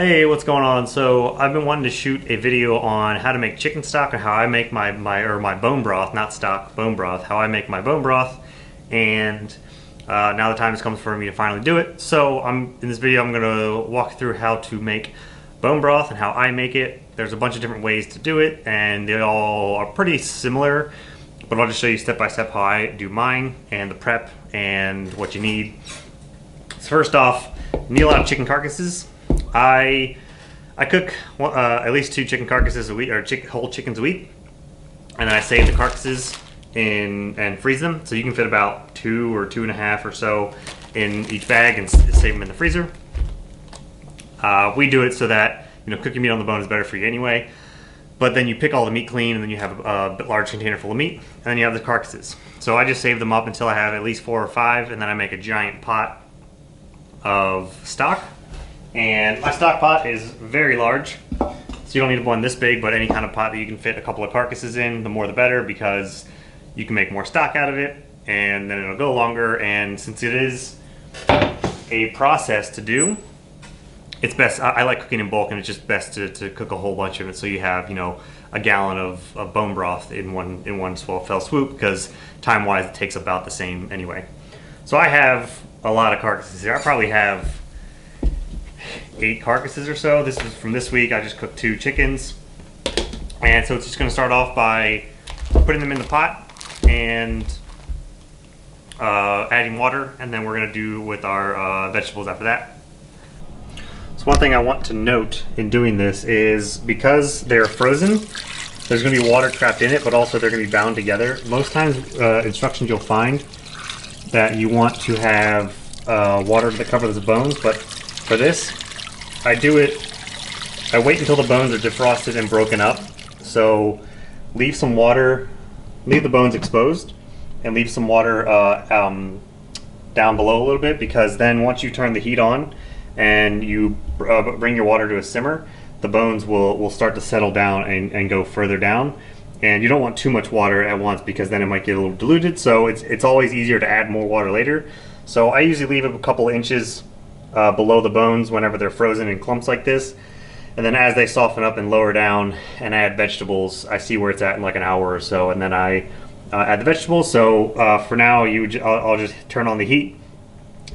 Hey, what's going on? So I've been wanting to shoot a video on how to make chicken stock and how I make my bone broth, not stock, bone broth, how I make my bone broth, and now the time has come for me to finally do it. So in this video I'm going to walk through how to make bone broth and how I make it. There's a bunch of different ways to do it and they all are pretty similar, but I'll just show you step by step how I do mine and the prep and what you need. So first off, you need a lot of chicken carcasses. I cook at least 2 chicken carcasses a week, or whole chickens a week, and then I save the carcasses and freeze them, so you can fit about 2 or 2.5 or so in each bag and save them in the freezer. We do it so that cooking meat on the bone is better for you anyway. But then you pick all the meat clean, and then you have a large container full of meat, and then you have the carcasses. So I just save them up until I have at least 4 or 5, and then I make a giant pot of stock. And my stock pot is very large, so you don't need one this big, but any kind of pot that you can fit a couple of carcasses in, the more the better, because you can make more stock out of it, and then it'll go longer. And since it is a process to do, it's best, I like cooking in bulk, and it's just best to cook a whole bunch of it, so you have a gallon of bone broth in one fell swoop, because time-wise it takes about the same anyway. So I have a lot of carcasses here. I probably have 8 carcasses or so. This is from this week. I just cooked 2 chickens, and so it's just going to start off by putting them in the pot and adding water, and then we're going to do with our vegetables after that. So one thing I want to note in doing this is because they're frozen, there's going to be water trapped in it, but also they're going to be bound together. Most times instructions you'll find that you want to have water to cover the bones, but for this, I wait until the bones are defrosted and broken up. So leave some water, leave the bones exposed, and leave some water down below a little bit, because then once you turn the heat on and you bring your water to a simmer, the bones will start to settle down and go further down. And you don't want too much water at once, because then it might get a little diluted. So it's always easier to add more water later. So I usually leave it a couple inches below the bones whenever they're frozen in clumps like this, and then as they soften up and lower down and add vegetables, I see where it's at in like an hour or so, and then I add the vegetables. So for now, I'll just turn on the heat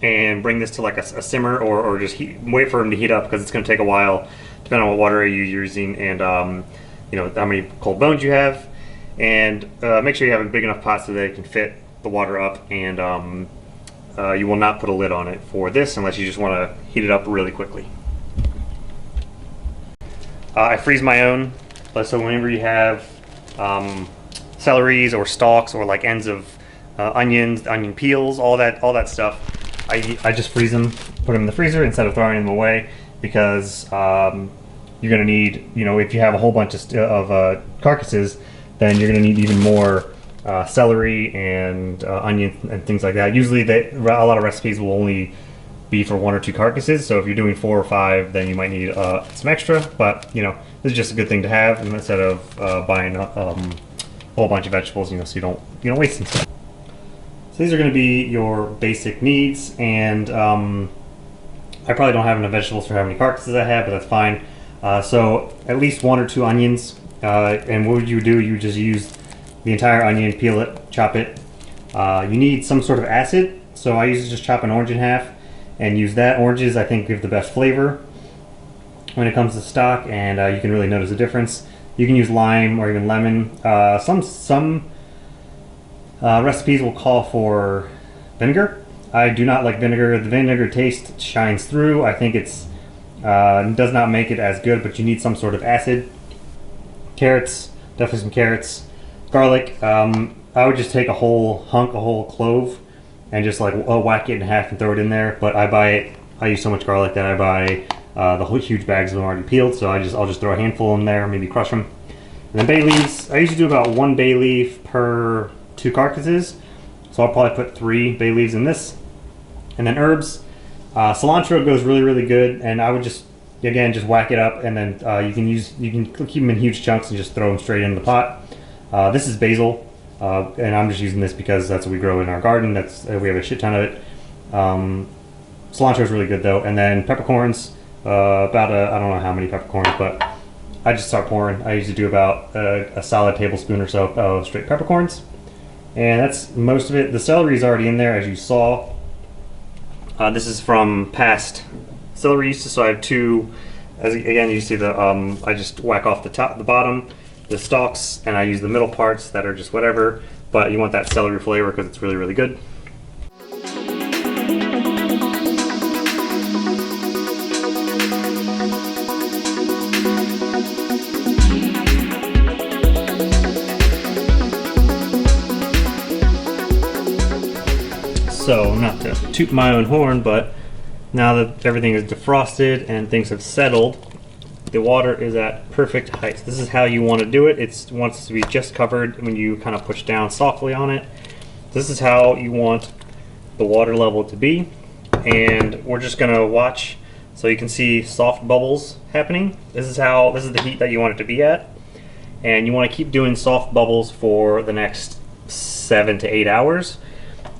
and bring this to like a simmer, or just wait for them to heat up, because it's going to take a while depending on what water you're using and how many cold bones you have, and make sure you have a big enough pot so that it can fit the water up. And you will not put a lid on it for this unless you just want to heat it up really quickly. I freeze my own, so whenever you have celeries or stalks or like ends of onions, onion peels, all that stuff, I just freeze them, put them in the freezer instead of throwing them away, because you're going to need, if you have a whole bunch of carcasses, then you're going to need even more celery and onion and things like that. Usually a lot of recipes will only be for 1 or 2 carcasses, so if you're doing 4 or 5, then you might need some extra, but this is just a good thing to have instead of buying a whole bunch of vegetables, so you don't waste them. So these are going to be your basic needs, and I probably don't have enough vegetables for how many carcasses I have, but that's fine. So at least 1 or 2 onions, and what would you do? You just use the entire onion, peel it, chop it. You need some sort of acid, so I usually just chop an orange in half and use that. Oranges, I think, give the best flavor when it comes to stock, and you can really notice a difference. You can use lime or even lemon. Some recipes will call for vinegar. I do not like vinegar. The vinegar taste shines through. I think it does not make it as good, but you need some sort of acid. Carrots, definitely some carrots. Garlic, I would just take a whole clove and just like whack it in half and throw it in there. But I use so much garlic that I buy the whole huge bags of them already peeled, so I'll just throw a handful in there, maybe crush them. And then bay leaves, I usually do about 1 bay leaf per 2 carcasses, so I'll probably put 3 bay leaves in this. And then herbs, cilantro goes really good, and I would just whack it up, and then you can keep them in huge chunks and just throw them straight in the pot. This is basil, and I'm just using this because that's what we grow in our garden. We have a shit ton of it. Cilantro is really good though. And then peppercorns, about I don't know how many peppercorns, but I just start pouring. I usually do about a solid tablespoon or so of straight peppercorns. And that's most of it. The celery is already in there, as you saw. This is from past celery uses, so I have two. As again, you see the I just whack off the top, the bottom, the stalks, and I use the middle parts that are just whatever. But you want that celery flavor because it's really, really good. So, not to toot my own horn, but now that everything is defrosted and things have settled, the water is at perfect height. This is how you want to do it. It wants to be just covered when you kind of push down softly on it. This is how you want the water level to be. And we're just going to watch so you can see soft bubbles happening. This is the heat that you want it to be at. And you want to keep doing soft bubbles for the next 7 to 8 hours.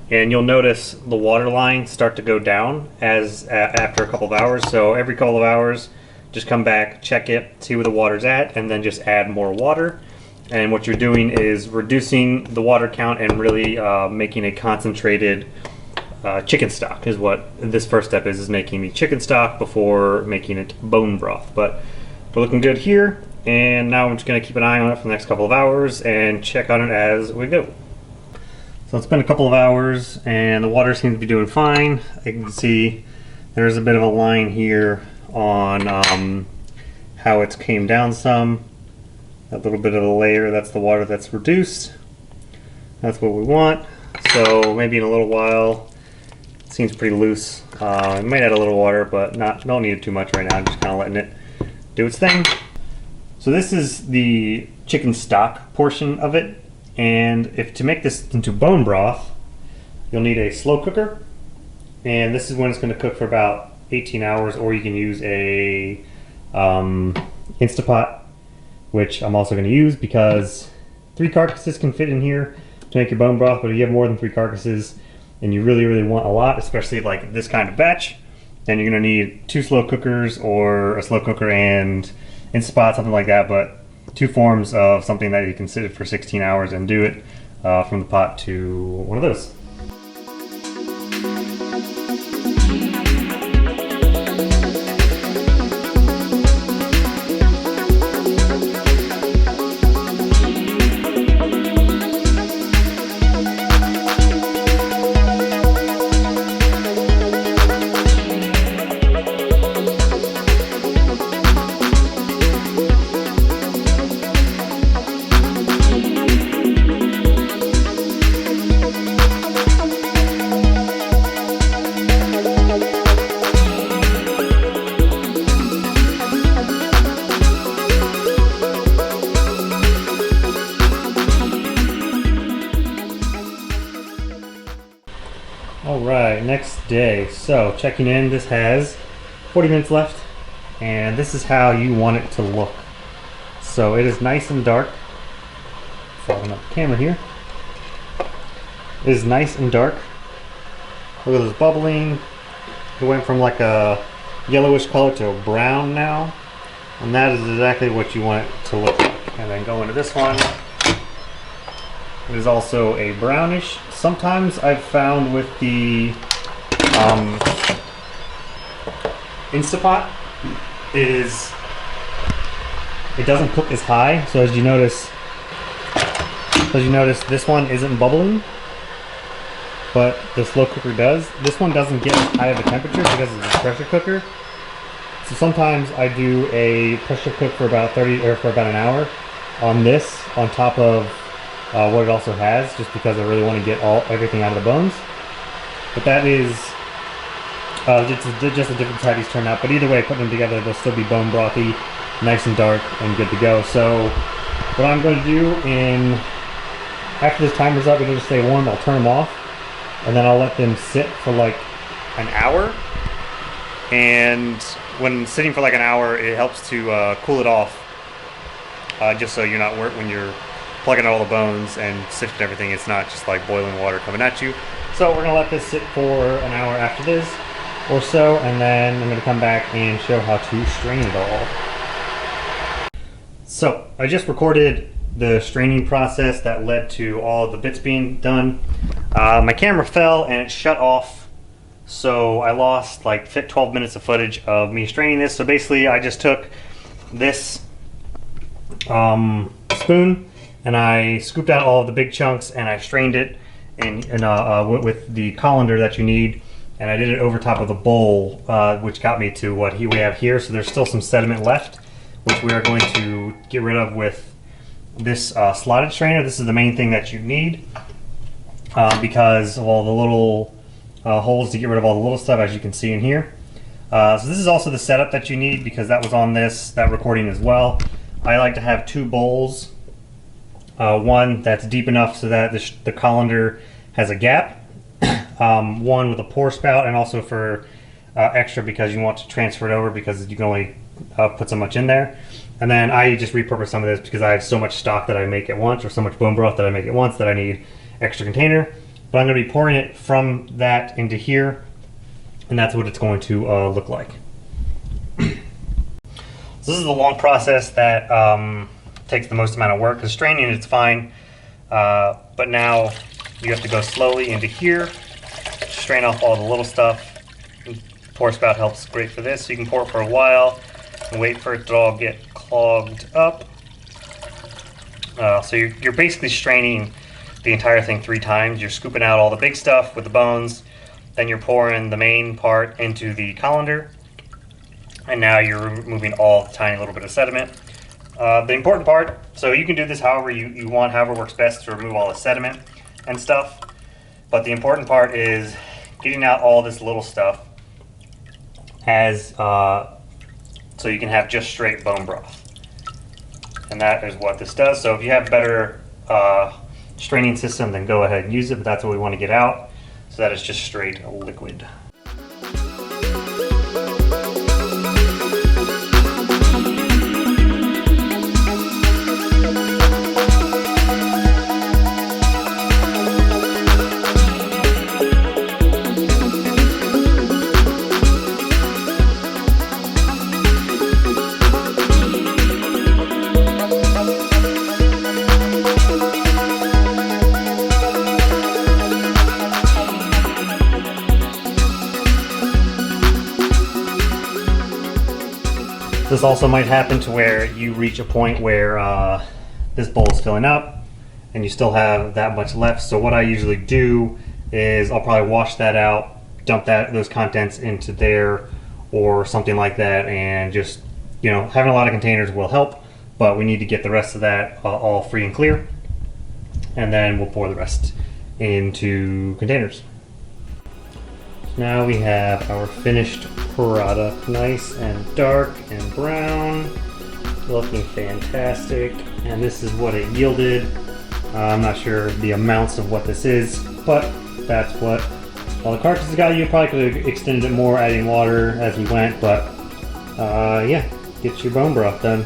And you'll notice the water line start to go down after a couple of hours. So every couple of hours, just come back, check it, see where the water's at, and then just add more water. And what you're doing is reducing the water count and really making a concentrated chicken stock is what this first step is making the chicken stock before making it bone broth. But we're looking good here, and now I'm just going to keep an eye on it for the next couple of hours and check on it as we go. So it's been a couple of hours and the water seems to be doing fine. You can see there's a bit of a line here on how it's came down some. That little bit of a layer, that's the water that's reduced. That's what we want. So maybe in a little while, it seems pretty loose. It might add a little water, but don't need it too much right now. I'm just kind of letting it do its thing. So this is the chicken stock portion of it. And to make this into bone broth, you'll need a slow cooker. And this is when it's going to cook for about 18 hours, or you can use a Instapot, which I'm also going to use because 3 carcasses can fit in here to make your bone broth. But if you have more than 3 carcasses and you really, really want a lot, especially like this kind of batch, then you're going to need 2 slow cookers or a slow cooker and Instapot, something like that. But 2 forms of something that you can sit it for 16 hours and do it from the pot to one of those. Alright, next day. So, checking in, this has 40 minutes left, and this is how you want it to look. So, it is nice and dark. Fogging up the camera here. It is nice and dark. Look at this bubbling. It went from like a yellowish color to a brown now, and that is exactly what you want it to look like. And then go into this one. It is also a brownish. Sometimes I've found with the Instapot, it doesn't cook as high. So as you notice, this one isn't bubbling, but the slow cooker does. This one doesn't get as high of a temperature because it's a pressure cooker. So sometimes I do a pressure cook for about an hour on this, on top of what it also has, just because I really want to get everything out of the bones. But that is just a different how these turn out. But either way, putting them together, they'll still be bone brothy, nice and dark, and good to go. So what I'm going to do after this timer's up, it'll just stay warm. I'll turn them off, and then I'll let them sit for like an hour. And when sitting for like an hour, it helps to cool it off, just so you're not when you're plugging all the bones and sifting everything, it's not just like boiling water coming at you. So we're gonna let this sit for an hour after this, or so, and then I'm going to come back and show how to strain it all. So I just recorded the straining process that led to all of the bits being done. My camera fell and it shut off, so I lost like 12 minutes of footage of me straining this. So basically I just took this spoon and I scooped out all of the big chunks and I strained it with the colander that you need, and I did it over top of the bowl, which got me to what we have here. So there's still some sediment left, which we are going to get rid of with this slotted strainer. This is the main thing that you need because of all the little holes to get rid of all the little stuff, as you can see in here. So this is also the setup that you need, because that was on that recording as well. I like to have two bowls, one that's deep enough so that the colander has a gap, one with a pour spout, and also for extra because you want to transfer it over, because you can only put so much in there. And then I just repurpose some of this because I have so much stock that I make at once, or so much bone broth that I make at once, that I need extra container. But I'm going to be pouring it from that into here, and that's what it's going to look like. So this is the long process that takes the most amount of work. Because straining it's fine, but now you have to go slowly into here, strain off all the little stuff. Pour spout helps great for this. So you can pour it for a while and wait for it to all get clogged up. So you're basically straining the entire thing 3 times. You're scooping out all the big stuff with the bones, then you're pouring the main part into the colander, and now you're removing all the tiny little bit of sediment. The important part, so you can do this however you want, however works best to remove all the sediment and stuff, but the important part is getting out all this little stuff so you can have just straight bone broth. And that is what this does. So if you have better straining system, then go ahead and use it, but that's what we want to get out, so that it's just straight liquid. This also might happen to where you reach a point where this bowl is filling up and you still have that much left. So what I usually do is I'll probably wash that out, dump those contents into there or something like that, and just, you know, having a lot of containers will help, but we need to get the rest of that all free and clear, and then we'll pour the rest into containers. Now we have our finished product, nice and dark and brown, looking fantastic, and this is what it yielded. I'm not sure the amounts of what this is, but that's what all the cartridges got. You probably could have extended it more, adding water as we went, but yeah, get your bone broth done.